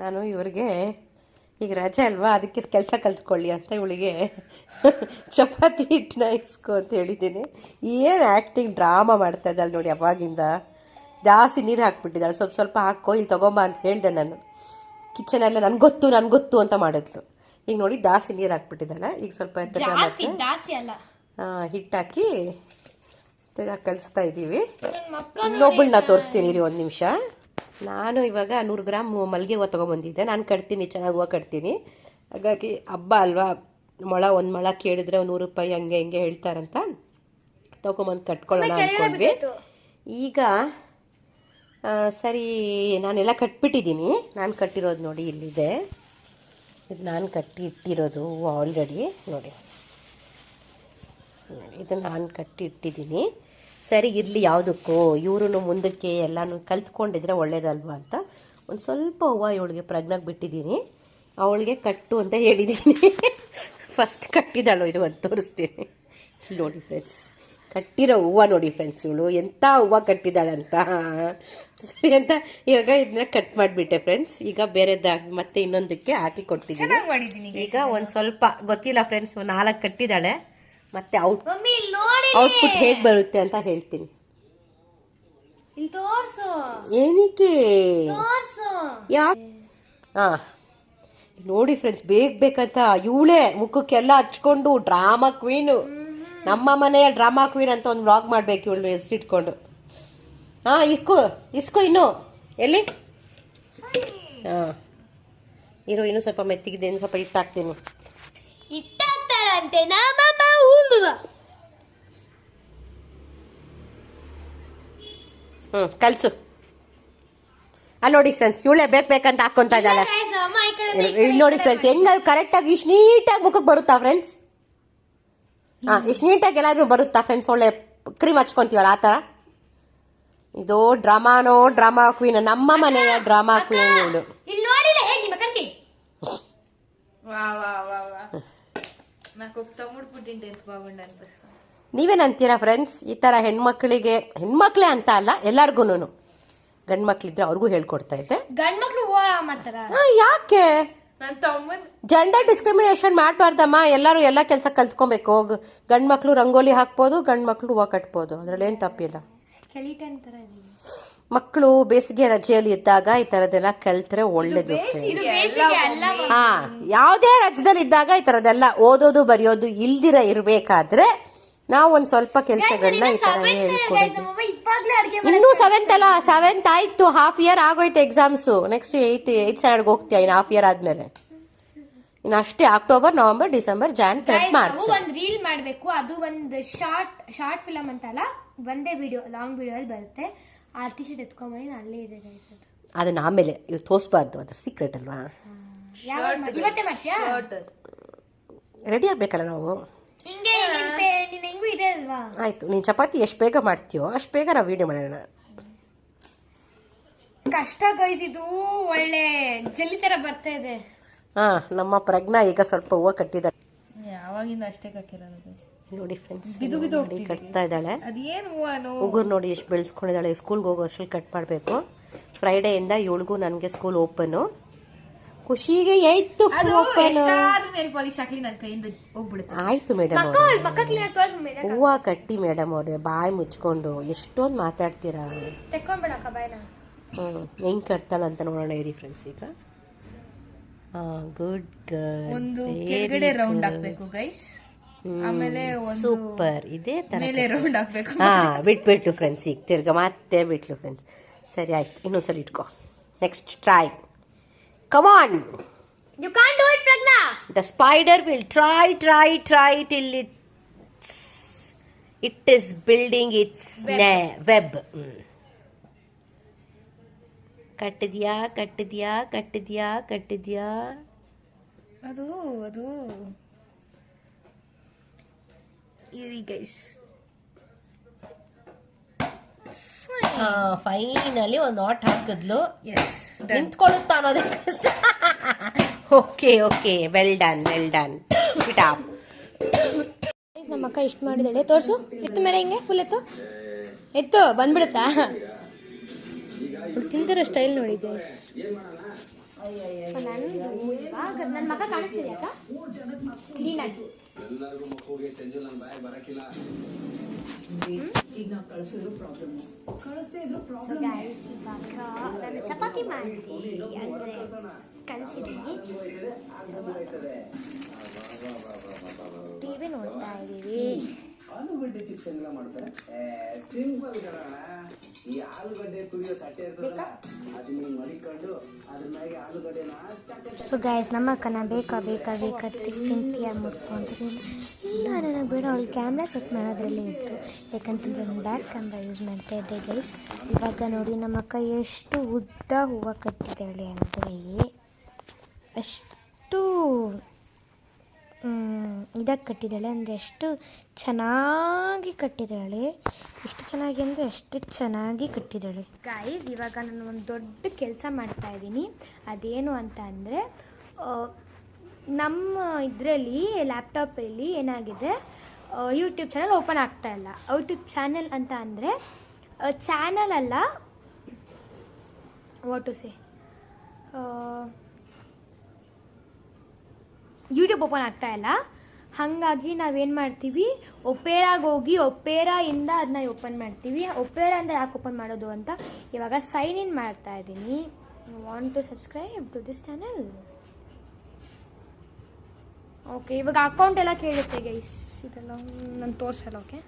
ನಾನು ಇವ್ರಿಗೆ ಈಗ ರಜೆ ಅಲ್ವಾ, ಅದಕ್ಕೆ ಕೆಲಸ ಕಲ್ತ್ಕೊಳ್ಳಿ ಅಂತ ಇವಳಿಗೆ ಚಪಾತಿ ಹಿಟ್ಟನ್ನ ಇಸ್ಕೊ ಅಂತ ಹೇಳಿದ್ದೀನಿ. ಏನು ಆ್ಯಕ್ಟಿಂಗ್ ಡ್ರಾಮಾ ಮಾಡ್ತಾ ಇದ್ದಾಳೆ ನೋಡಿ. ಅವಾಗಿಂದ ಜಾಸ್ತಿ ನೀರು ಹಾಕ್ಬಿಟ್ಟಿದ್ದಾಳೆ. ಸ್ವಲ್ಪ ಸ್ವಲ್ಪ ಹಾಕೋ, ಇಲ್ಲಿ ತೊಗೊಂಬ ಅಂತ ಹೇಳಿದೆ ನಾನು. ಕಿಚನೆಲ್ಲ ನನಗೆ ಗೊತ್ತು ಅಂತ ಮಾಡಿದ್ಲು. ಈಗ ನೋಡಿ ಜಾಸ್ತಿ ನೀರು ಹಾಕ್ಬಿಟ್ಟಿದ್ದಾಳೆ. ಈಗ ಸ್ವಲ್ಪ ಹಿಟ್ಟು ಹಾಕಿ ಕಲಿಸ್ತಾ ಇದ್ದೀವಿ. ಇನ್ನೊಬ್ಬಳನ್ನ ತೋರಿಸ್ತೀನಿ ರೀ, ಒಂದು ನಿಮಿಷ. ನಾನು ಇವಾಗ 100 ಗ್ರಾಮ್ ಮಲ್ಲಿಗೆ ಹೂವು ತೊಗೊಂಬಂದಿದ್ದೆ. ನಾನು ಕಟ್ತೀನಿ, ಚೆನ್ನಾಗಿ ಹೂವು ಕಟ್ತೀನಿ. ಹಾಗಾಗಿ ಹಬ್ಬ ಅಲ್ವಾ, ಒಂದು ಮೊಳ ಕೇಳಿದ್ರೆ 100 ರೂಪಾಯಿ ಹಂಗೆ ಹಿಂಗೆ ಹೇಳ್ತಾರಂತ ತೊಗೊಂಬಂದು ಕಟ್ಕೊಳ್ಳೋಣ ಅಂದ್ಕೊಂಡ್ವಿ. ಈಗ ಸರಿ, ನಾನೆಲ್ಲ ಕಟ್ಬಿಟ್ಟಿದ್ದೀನಿ. ನಾನು ಕಟ್ಟಿರೋದು ನೋಡಿ ಇಲ್ಲಿದೆ. ಇದು ನಾನು ಕಟ್ಟಿ ಇಟ್ಟಿರೋದು ಹೂವು ಆಲ್ರೆಡಿ ನೋಡಿ. ಇದು ನಾನು ಕಟ್ಟಿ ಇಟ್ಟಿದ್ದೀನಿ. ಸರಿ ಇರಲಿ, ಯಾವುದಕ್ಕೂ ಇವರು ಮುಂದಕ್ಕೆ ಎಲ್ಲನೂ ಕಲ್ತ್ಕೊಂಡಿದ್ರೆ ಒಳ್ಳೇದಲ್ವ ಅಂತ ಒಂದು ಸ್ವಲ್ಪ ಹೂವು ಇವಳಿಗೆ ಪ್ರಜ್ಞಾಗೆ ಬಿಟ್ಟಿದ್ದೀನಿ. ಅವಳಿಗೆ ಕಟ್ಟು ಅಂತ ಹೇಳಿದ್ದೀನಿ. ಫಸ್ಟ್ ಕಟ್ಟಿದಾಳು, ಇದು ಒಂದು ತೋರಿಸ್ತೀನಿ ನೋಡಿ ಫ್ರೆಂಡ್ಸ್. ಕಟ್ಟಿರೋ ಹೂವು ನೋಡಿ ಫ್ರೆಂಡ್ಸ್, ಇವಳು ಎಂಥ ಹೂವು ಕಟ್ಟಿದಾಳಂತ. ಸರಿ ಅಂತ ಇವಾಗ ಇದನ್ನ ಕಟ್ ಮಾಡಿಬಿಟ್ಟೆ ಫ್ರೆಂಡ್ಸ್. ಈಗ ಬೇರೆದಾಗಿ ಮತ್ತೆ ಇನ್ನೊಂದಕ್ಕೆ ಹಾಕಿ ಕೊಟ್ಟಿದ್ದೀನಿ. ಈಗ ಒಂದು ಸ್ವಲ್ಪ ಗೊತ್ತಿಲ್ಲ ಫ್ರೆಂಡ್ಸ್, 4 ಕಟ್ಟಿದ್ದಾಳೆ. ಮತ್ತೆ ಔಟ್ಪುಟ್ ಹೇಗೆ ಬರುತ್ತೆ ಅಂತ ಹೇಳ್ತೀನಿ. ಏನಕ್ಕೆ ನೋಡಿ ಫ್ರೆಂಡ್ಸ್, ಬೇಕಂತ ಇವಳೇ ಮುಖಕ್ಕೆಲ್ಲ ಹಚ್ಕೊಂಡು ಡ್ರಾಮಾ ಕ್ವೀನು, ನಮ್ಮ ಮನೆಯ ಡ್ರಾಮಾ ಕ್ವೀನ್ ಅಂತ ಒಂದು ವ್ಲಾಗ್ ಮಾಡ್ಬೇಕು ಇವಳು ಹೆಸರಿಟ್ಕೊಂಡು. ಇಸ್ಕೋ ಇನ್ನು ಎಲ್ಲಿ ಇನ್ನು ಸ್ವಲ್ಪ ಮೆತ್ತಿಗಿದೆ, ಇನ್ನು ಸ್ವಲ್ಪ ಹಿಟ್ಟಾಕ್ತೀನಿ. ಕಲ್ಸು. ಅಲ್ಲಿ ನೋಡಿ ಫ್ರೆಂಡ್ಸ್, ಇವಳೇ ಬೇಕಂತ ಹಾಕೊಂತ ಇದ್ದಾಳೆ. ನೋಡಿ ಫ್ರೆಂಡ್ಸ್, ಹೆಂಗ ಕರೆಕ್ಟಾಗಿ ಇಷ್ಟು ನೀಟಾಗಿ ಮುಖಕ್ಕೆ ಬರುತ್ತಾ ಫ್ರೆಂಡ್ಸ್? ಇಷ್ಟು ನೀಟಾಗಿ ಎಲ್ಲಾದ್ರೂ ಬರುತ್ತಾ ಫ್ರೆಂಡ್ಸ್? ಒಳ್ಳೆ ಕ್ರೀಮ್ ಹಚ್ಕೊಂತೀವಲ್ಲ ಆ ಥರ. ಇದು ಡ್ರಾಮಾ ಕ್ವೀನ್, ನಮ್ಮ ಮನೆಯ ಡ್ರಾಮಾ ಕ್ವೀನ್ ಇವಳು. ನೀವೇನಂತೀರಾ ಫ್ರೆಂಡ್ಸ್? ಈ ಥರ ಹೆಣ್ಮಕ್ಳೇ ಅಂತ ಅಲ್ಲ, ಎಲ್ಲಾರ್ಗು ಗಂಡು ಮಕ್ಳಿದ್ರೆ ಅವ್ರಿಗೂ ಹೇಳ್ಕೊಡ್ತಾ ಇದ್ದೆ. ಯಾಕೆ ಜೆಂಡರ್ ಡಿಸ್ಕ್ರಿಮಿನೇಷನ್ ಮಾಡಬಾರ್ದಮ್ಮ? ಎಲ್ಲರೂ ಎಲ್ಲ ಕೆಲಸ ಕಲ್ತ್ಕೊಬೇಕು. ಗಂಡು ಮಕ್ಳು ರಂಗೋಲಿ ಹಾಕ್ಬೋದು, ಗಂಡು ಮಕ್ಳು ಹೂವು ಕಟ್ಬೋದು, ಅದ್ರಲ್ಲಿ ಏನು ತಪ್ಪಿಲ್ಲ. ಮಕ್ಕಳು ಬೇಸಿಗೆ ರಜೆಯಲ್ಲಿ ಇದ್ದಾಗ ಈ ತರದೆಲ್ಲ ಕಲ್ತ್ರೆ ಒಳ್ಳೇದು. ಯಾವುದೇ ರಜದಲ್ಲಿ ಇದ್ದಾಗ ಈ ತರದೆಲ್ಲ ಓದೋದು ಬರೆಯೋದು ಇಲ್ದಿರ ಇರ್ಬೇಕಾದ್ರೆ ನಾವು ಒಂದ್ ಸ್ವಲ್ಪ ಕೆಲಸಗಳನ್ನ ಈ ತರ ಹೇಳ್ಕೊಡೋದು. ಇನ್ನೂ 7th ಆಯ್ತು, ಹಾಫ್ ಇಯರ್ ಆಗೋಯ್ತು ಎಕ್ಸಾಮ್ಸ್. ನೆಕ್ಸ್ಟ್ 8th ಸ್ಟ್ಯಾಂಡರ್ಡ್ಗೆ ಹೋಗ್ತೀಯ ಇನ್ನು ಹಾಫ್ ಇಯರ್ ಆದ್ಮೇಲೆ. ಇನ್ನು ಅಷ್ಟೇ, October, November, December, Jan, Feb, March. ಒಂದು ರೀಲ್ ಮಾಡ್ಬೇಕು, ಅದು ಒಂದು ಶಾರ್ಟ್ ಫಿಲಮ್ ಅಂತಲ್ಲ, ಒಂದೇ ವಿಡಿಯೋ, ಲಾಂಗ್ ವಿಡಿಯೋ ಅಲ್ಲಿ ಬರುತ್ತೆ. ಆ ಟಿ ಶರ್ಟ್ ಎತ್ಕೊಂಬಂದು ಅಲ್ಲೇ ಇದೆ. ಅದನ್ನ ಆಮೇಲೆ ಇವ್ ತೋರಿಸಬಾರ್ದು, ಅದು ಸೀಕ್ರೆಟ್ ಅಲ್ವಾ. ಇವತ್ತೇ ಮಾಡ್ತೀಯಾ? ರೆಡಿ ಆಗ್ಬೇಕಲ್ಲ ನಾವು. ಆಯ್ತು, ನೀನ್ ಚಪಾತಿ ಎಷ್ಟು ಬೇಗ ಮಾಡ್ತೀಯೋ ಅಷ್ಟು ಬೇಗ ನಾವು ವಿಡಿಯೋ ಮಾಡೋಣ. ಕಷ್ಟ ಗೈಸಿದು, ಒಳ್ಳೆ ಜಲ್ಲಿ ತರ ಬರ್ತಾ ಇದೆ. ನಮ್ಮ ಪ್ರಜ್ಞಾ ಈಗ ಸ್ವಲ್ಪ ಹೂವು ಕಟ್ಟಿದ. ಯಾವಾಗಿಂದ ಅಷ್ಟೇ ಕಟ್ಟಿರೋದು ನೋಡಿ ಫ್ರೆಂಡ್ಸ್, ಕಟ್ತಾ ಇದ್ದಾಳೆ. ಉಗುರು ನೋಡಿ ಎಷ್ಟು ಬೆಳೆಸ್ಕೊಂಡಿದ್ದಾಳೆ. ಸ್ಕೂಲ್ಗೆ ಹೋಗೋ ಅಷ್ಟರಲ್ಲಿ ಕಟ್ ಮಾಡಬೇಕು. ಫ್ರೈಡೆಯಿಂದ ಇವಳಿಗೂ ನನಗೆ ಸ್ಕೂಲ್ ಓಪನು. ಖುಷಿಗೆ ಆಯ್ತು ಆಯ್ತು ಮೇಡಮ್, ಹೂವು ಕಟ್ಟಿ ಮೇಡಮ್ ಅವ್ರೆ, ಬಾಯಿ ಮುಚ್ಕೊಂಡು ಎಷ್ಟೊಂದು ಮಾತಾಡ್ತೀರಾ. ಹೆಂಗ್ ಕಟ್ತಾಳಂತ ನೋಡೋಣ ಇರಿ ಫ್ರೆಂಡ್ಸ್. ಈಗ ಗುಡ್ ಗರ್ಲ್, ಒಂದು ಕೆಳಗಡೆ ರೌಂಡ್ ಹಾಕ್ಬೇಕು ಗೈಸ್, ಆಮೇಲೆ ಸೂಪರ್. ಇದೇ ತರ ಮೇಲೆ ರೌಂಡ್ ಹಾಕ್ಬೇಕು. ಬಿಟ್ಬಿಟ್ಲು ಫ್ರೆಂಡ್ಸ್, ಈಗ ತಿರ್ಗ ಮತ್ತೆ ಬಿಟ್ಲು ಫ್ರೆಂಡ್ಸ್. ಸರಿ ಆಯ್ತು, ಇನ್ನೊಂದ್ಸಲ ಇಟ್ಕೋ. Next try. Come on. You can't do it, Pragna. The spider will try till it is building its web. ಕಟ್ಟಿದ್ಯಾ ಅದು ಇರಿ ಗೈಸ್. ಫೈನಲಿ ಒಂದು ನಾಟ್ ಹಾಕಿದ್ಲು. ನಿಂತ್ಕೊಳ್ಳುತ್ತಾ ಅನ್ನೋದೇ ಕಷ್ಟ. Okay, well done. ನಮ್ಮ ಅಕ್ಕ ಇಷ್ಟು ಮಾಡಿದಾಳೆ. ತೋರ್ಸು, ಎತ್ತು ಮೇಲೆ ಹಿಂಗೆ ಫುಲ್ ಎತ್ತು ಬಂದ್ಬಿಡುತ್ತಾ? ತಿಂದಿರೋ ಸ್ಟೈಲ್ ನೋಡಿ ಗೈಸ್. ಸೊ ನಂದು ಇವಾಗ ನನ್ನ ಮಗ ಕಾಣಿಸ್ತಿದೆ ಅಕ್ಕ ಕ್ಲೀನಾಗಿ. ಎಲ್ಲರಿಗೂ ಮಕ್ಕಳಿಗೆ ಎಷ್ಟು ಎಂಜಲ್ ನನ್ನ ಬ್ಯಾಗ್ ಬರಕಿಲ್ಲ. ಈಗ ನಾವು ಕಳಿಸಿದ್ರು ಪ್ರಾಬ್ಲಮ್, ಕಳಿಸ್ದೇ ಇದ್ರು ಸೊ ಪ್ರಾಬ್ಲಮ್. ಗೈಸ್ ಇವಾಗ ನಾನು ಚಪಾತಿ ಮಾಡಿದ್ದೀನಿ ಅಂದರೆ ಕಲಿಸಿದ್ದೀನಿ. ಟಿವಿ ನೋಡ್ತಾ ಇದ್ದೀವಿ. ಆಲೂಗಡ್ಡೆ ಚಿಪ್ಸ್ ಎಲ್ಲ ಮಾಡ್ತಾರೆ. ಸಿಂಪಲ್ ಕಣ. ಈ ಆಲೂಗಡ್ಡೆ ಕುದಿಯೋ ತಟ್ಟೆ ಇರ್ತದಲ್ಲ, ಅದನ್ನ ಮಡಿಕೊಂಡು ಅದ್ರ ಮ್ಯಾಗೆ ಆಲೂಗಡ್ಡೆನ ಸೊ ಗೈಸ್ ನಮ್ಮ ಅಕ್ಕನ ಬೇಕಾ ತಿಂತೀಯ ಮುಟ್ಕೊಂತೀನಿ. ಇಲ್ಲ ನನಗೆ ಬೇಡ, ಅವಳು ಕ್ಯಾಮ್ರಾ ಸೆಟ್ ಮಾಡೋದ್ರಲ್ಲೇ ಇತ್ತು, ಯಾಕಂತಂದರೆ ನಾನು ಬ್ಯಾಕ್ ಕ್ಯಾಮ್ರಾ ಯೂಸ್ ಮಾಡ್ತಾ ಇದ್ದೆ ಗೈಸ್. ಇವಾಗ ನೋಡಿ ನಮ್ಮ ಅಕ್ಕ ಎಷ್ಟು ಉದ್ದ ಹೂವು ಕಟ್ಟಿದ್ದಾಳೆ ಅಂದರೆ ಅಷ್ಟು ಇದಕ್ಕೆ ಕಟ್ಟಿದ್ದಾಳೆ, ಅಂದರೆ ಎಷ್ಟು ಚೆನ್ನಾಗಿ ಕಟ್ಟಿದ್ದಾಳೆ. ಎಷ್ಟು ಚೆನ್ನಾಗಿ ಅಂದರೆ ಅಷ್ಟು ಚೆನ್ನಾಗಿ ಕಟ್ಟಿದ್ದಾಳೆ ಗೈಸ್. ಇವಾಗ ನಾನು ಒಂದು ದೊಡ್ಡ ಕೆಲಸ ಮಾಡ್ತಾ ಇದ್ದೀನಿ. ಅದೇನು ಅಂತ ಅಂದರೆ ನಮ್ಮ ಇದರಲ್ಲಿ ಲ್ಯಾಪ್ಟಾಪಲ್ಲಿ ಏನಾಗಿದೆ, ಯೂಟ್ಯೂಬ್ ಚಾನಲ್ ಓಪನ್ ಆಗ್ತಾ ಇಲ್ಲ. ಯೂಟ್ಯೂಬ್ ಚಾನಲ್ ಅಂತ ಅಂದರೆ ಚಾನಲ್ ಅಲ್ಲ, what to say, YouTube open ಆಗ್ತಾ ಇಲ್ಲ. ಹಾಗಾಗಿ ನಾವೇನು ಮಾಡ್ತೀವಿ, ಒಪೇರಾಗೆ ಹೋಗಿ ಒಪೇರಾಯಿಂದ ಅದನ್ನ ಓಪನ್ ಮಾಡ್ತೀವಿ. ಒಪೇರಾಯಿಂದ ಯಾಕೆ ಓಪನ್ ಮಾಡೋದು ಅಂತ ಇವಾಗ ಸೈನ್ ಇನ್ ಮಾಡ್ತಾ ಇದ್ದೀನಿ. Want to subscribe to this channel. Okay, ಇವಾಗ ಅಕೌಂಟ್ ಎಲ್ಲ ಕೇಳುತ್ತೆ ಗೈಸ್, ಇದೆಲ್ಲ ನಾನು ತೋರಿಸಲ್ಲ. ಓಕೆ